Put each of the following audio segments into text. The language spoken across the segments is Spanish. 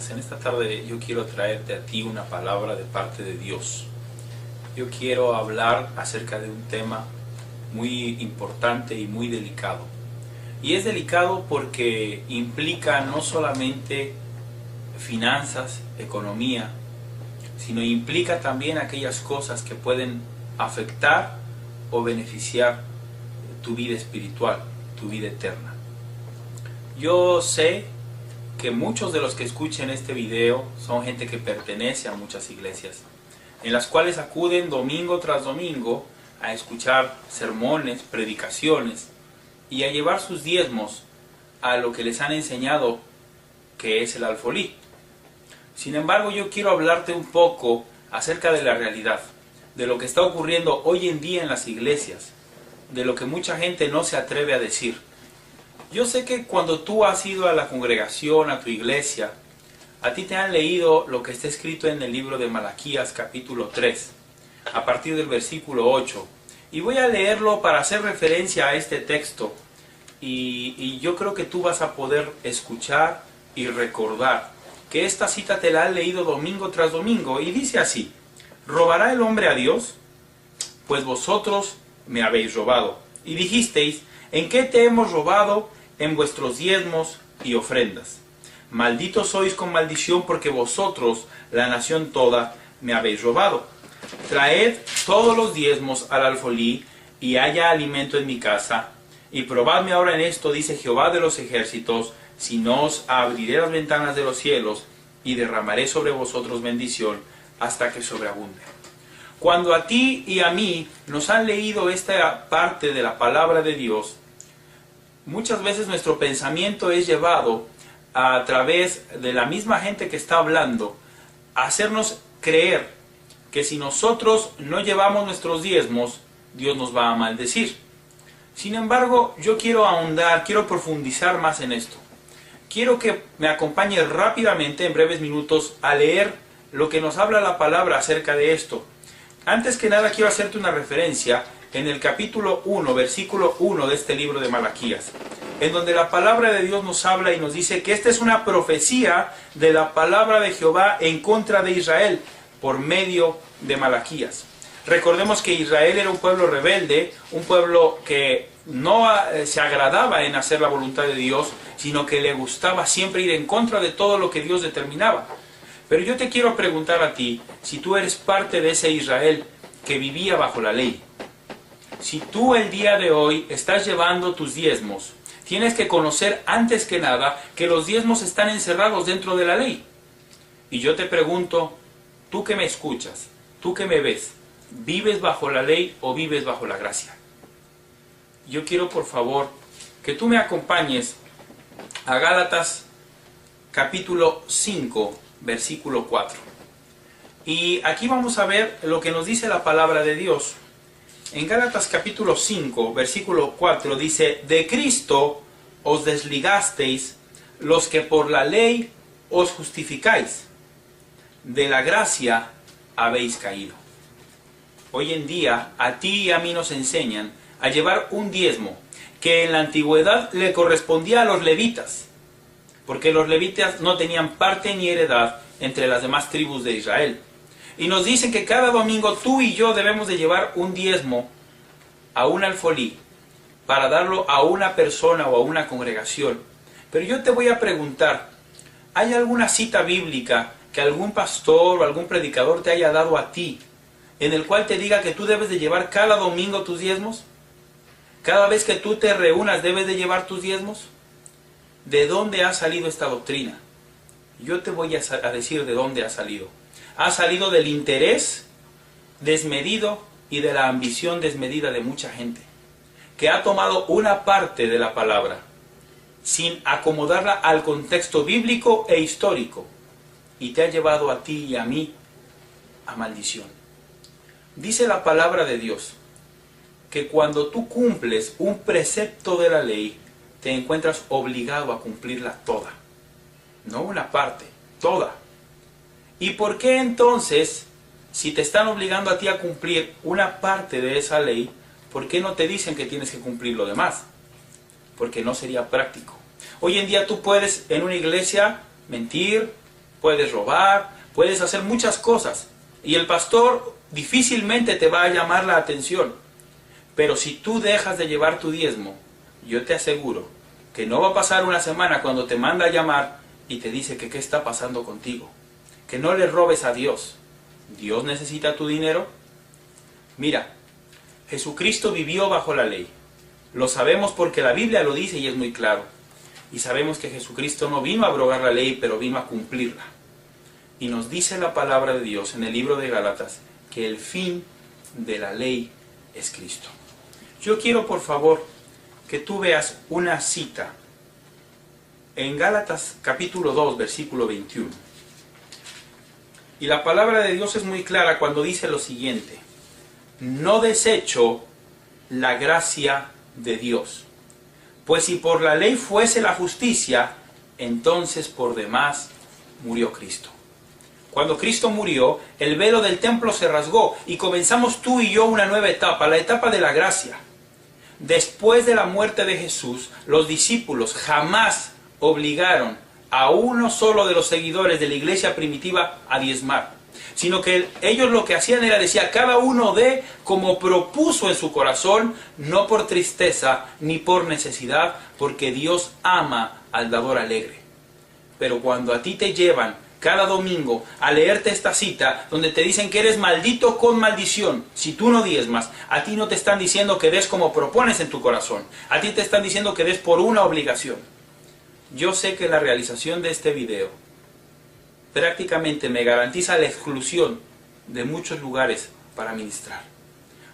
días. En esta tarde yo quiero traerte a ti una palabra de parte de Dios. Yo quiero hablar acerca de un tema muy importante y muy delicado. Y es delicado porque implica no solamente finanzas, economía, sino implica también aquellas cosas que pueden afectar o beneficiar tu vida espiritual, tu vida eterna. Yo sé que muchos de los que escuchen este video son gente que pertenece a muchas iglesias, en las cuales acuden domingo tras domingo a escuchar sermones, predicaciones y a llevar sus diezmos a lo que les han enseñado que es el alfolí. Sin embargo, yo quiero hablarte un poco acerca de la realidad, de lo que está ocurriendo hoy en día en las iglesias, de lo que mucha gente no se atreve a decir. Yo sé que cuando tú has ido a la congregación, a tu iglesia, a ti te han leído lo que está escrito en el libro de Malaquías capítulo 3, a partir del versículo 8. Y voy a leerlo para hacer referencia a este texto. Y yo creo que tú vas a poder escuchar y recordar que esta cita te la han leído domingo tras domingo. Y dice así: ¿robará el hombre a Dios? Pues vosotros me habéis robado. Y dijisteis: ¿en qué te hemos robado? En vuestros diezmos y ofrendas. Malditos sois con maldición, porque vosotros, la nación toda, me habéis robado. Traed todos los diezmos al alfolí, y haya alimento en mi casa. Y probadme ahora en esto, dice Jehová de los ejércitos, si no os abriré las ventanas de los cielos, y derramaré sobre vosotros bendición, hasta que sobreabunde. Cuando a ti y a mí nos han leído esta parte de la palabra de Dios, muchas veces nuestro pensamiento es llevado a través de la misma gente que está hablando a hacernos creer que si nosotros no llevamos nuestros diezmos, Dios nos va a maldecir. Sin embargo, yo quiero ahondar, quiero profundizar más en esto. Quiero que me acompañes rápidamente, en breves minutos, a leer lo que nos habla la palabra acerca de esto. Antes que nada, quiero hacerte una referencia en el capítulo 1, versículo 1 de este libro de Malaquías, en donde la palabra de Dios nos habla y nos dice que esta es una profecía de la palabra de Jehová en contra de Israel por medio de Malaquías. Recordemos que Israel era un pueblo rebelde, un pueblo que no se agradaba en hacer la voluntad de Dios, sino que le gustaba siempre ir en contra de todo lo que Dios determinaba. Pero yo te quiero preguntar a ti, si tú eres parte de ese Israel que vivía bajo la ley, si tú el día de hoy estás llevando tus diezmos, tienes que conocer antes que nada que los diezmos están encerrados dentro de la ley. Y yo te pregunto, tú que me escuchas, tú que me ves, ¿vives bajo la ley o vives bajo la gracia? Yo quiero, por favor, que tú me acompañes a Gálatas capítulo 5, versículo 4. Y aquí vamos a ver lo que nos dice la palabra de Dios. En Gálatas capítulo 5, versículo 4 dice: de Cristo os desligasteis los que por la ley os justificáis, de la gracia habéis caído. Hoy en día a ti y a mí nos enseñan a llevar un diezmo que en la antigüedad le correspondía a los levitas, porque los levitas no tenían parte ni heredad entre las demás tribus de Israel. Y nos dicen que cada domingo tú y yo debemos de llevar un diezmo a un alfolí para darlo a una persona o a una congregación. Pero yo te voy a preguntar, ¿hay alguna cita bíblica que algún pastor o algún predicador te haya dado a ti, en el cual te diga que tú debes de llevar cada domingo tus diezmos? Cada vez que tú te reúnas debes de llevar tus diezmos. ¿De dónde ha salido esta doctrina? Yo te voy a decir de dónde ha salido. Ha salido del interés desmedido y de la ambición desmedida de mucha gente, que ha tomado una parte de la palabra sin acomodarla al contexto bíblico e histórico, y te ha llevado a ti y a mí a maldición. Dice la palabra de Dios que cuando tú cumples un precepto de la ley, te encuentras obligado a cumplirla toda, no una parte, toda. ¿Y por qué entonces, si te están obligando a ti a cumplir una parte de esa ley, por qué no te dicen que tienes que cumplir lo demás? Porque no sería práctico. Hoy en día tú puedes en una iglesia mentir, puedes robar, puedes hacer muchas cosas. Y el pastor difícilmente te va a llamar la atención. Pero si tú dejas de llevar tu diezmo, yo te aseguro que no va a pasar una semana cuando te manda a llamar y te dice que qué está pasando contigo. Que no le robes a Dios. ¿Dios necesita tu dinero? Mira, Jesucristo vivió bajo la ley. Lo sabemos porque la Biblia lo dice y es muy claro. Y sabemos que Jesucristo no vino a abrogar la ley, pero vino a cumplirla. Y nos dice la palabra de Dios en el libro de Gálatas que el fin de la ley es Cristo. Yo quiero, por favor, que tú veas una cita en Gálatas capítulo 2, versículo 21. Y la palabra de Dios es muy clara cuando dice lo siguiente: no desecho la gracia de Dios, pues si por la ley fuese la justicia, entonces por demás murió Cristo. Cuando Cristo murió, el velo del templo se rasgó y comenzamos tú y yo una nueva etapa, la etapa de la gracia. Después de la muerte de Jesús, los discípulos jamás obligaron a uno solo de los seguidores de la iglesia primitiva a diezmar, sino que ellos lo que hacían era decir, cada uno dé como propuso en su corazón, no por tristeza ni por necesidad, porque Dios ama al dador alegre. Pero cuando a ti te llevan cada domingo a leerte esta cita donde te dicen que eres maldito con maldición si tú no diezmas, a ti no te están diciendo que des como propones en tu corazón, a ti te están diciendo que des por una obligación. Yo sé que la realización de este video prácticamente me garantiza la exclusión de muchos lugares para ministrar,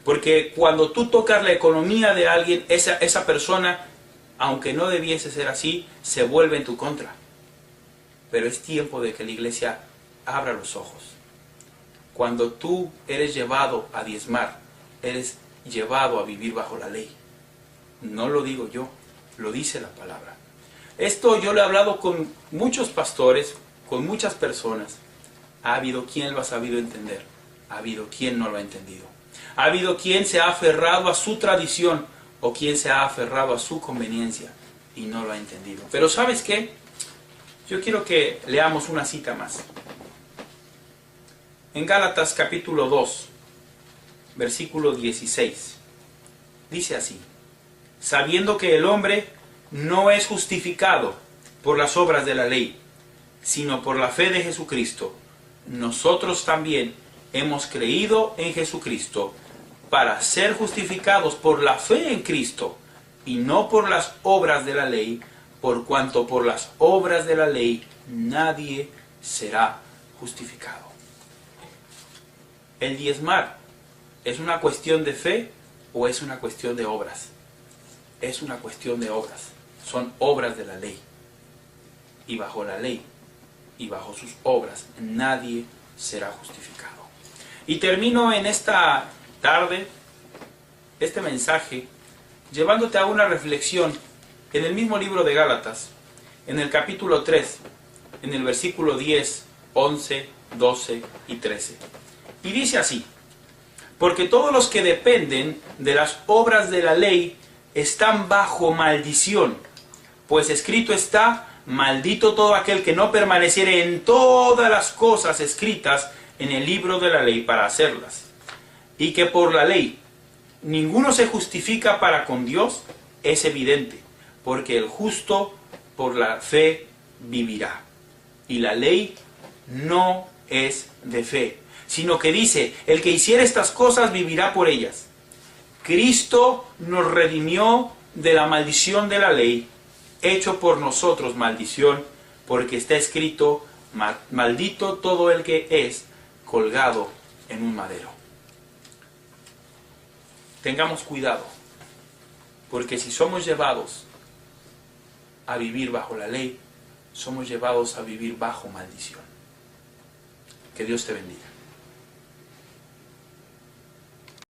porque cuando tú tocas la economía de alguien, esa persona, aunque no debiese ser así, se vuelve en tu contra. Pero es tiempo de que la iglesia abra los ojos. Cuando tú eres llevado a diezmar, eres llevado a vivir bajo la ley. No lo digo yo, lo dice la palabra. Esto yo lo he hablado con muchos pastores, con muchas personas. Ha habido quien lo ha sabido entender, ha habido quien no lo ha entendido. Ha habido quien se ha aferrado a su tradición o quien se ha aferrado a su conveniencia y no lo ha entendido. Pero ¿sabes qué? Yo quiero que leamos una cita más. En Gálatas capítulo 2, versículo 16. Dice así: sabiendo que el hombre no es justificado por las obras de la ley, sino por la fe de Jesucristo, nosotros también hemos creído en Jesucristo para ser justificados por la fe en Cristo y no por las obras de la ley, por cuanto por las obras de la ley nadie será justificado. ¿El diezmar es una cuestión de fe o es una cuestión de obras? Es una cuestión de obras. Son obras de la ley. Y bajo la ley y bajo sus obras nadie será justificado. Y termino en esta tarde este mensaje llevándote a una reflexión en el mismo libro de Gálatas, en el capítulo 3, en el versículo 10, 11, 12 y 13. Y dice así: porque todos los que dependen de las obras de la ley están bajo maldición, pues escrito está: maldito todo aquel que no permaneciere en todas las cosas escritas en el libro de la ley para hacerlas. Y que por la ley ninguno se justifica para con Dios, es evidente, porque el justo por la fe vivirá. Y la ley no es de fe, sino que dice: el que hiciere estas cosas vivirá por ellas. Cristo nos redimió de la maldición de la ley, hecho por nosotros maldición, porque está escrito: maldito todo el que es colgado en un madero. Tengamos cuidado, porque si somos llevados a vivir bajo la ley, somos llevados a vivir bajo maldición. Que Dios te bendiga.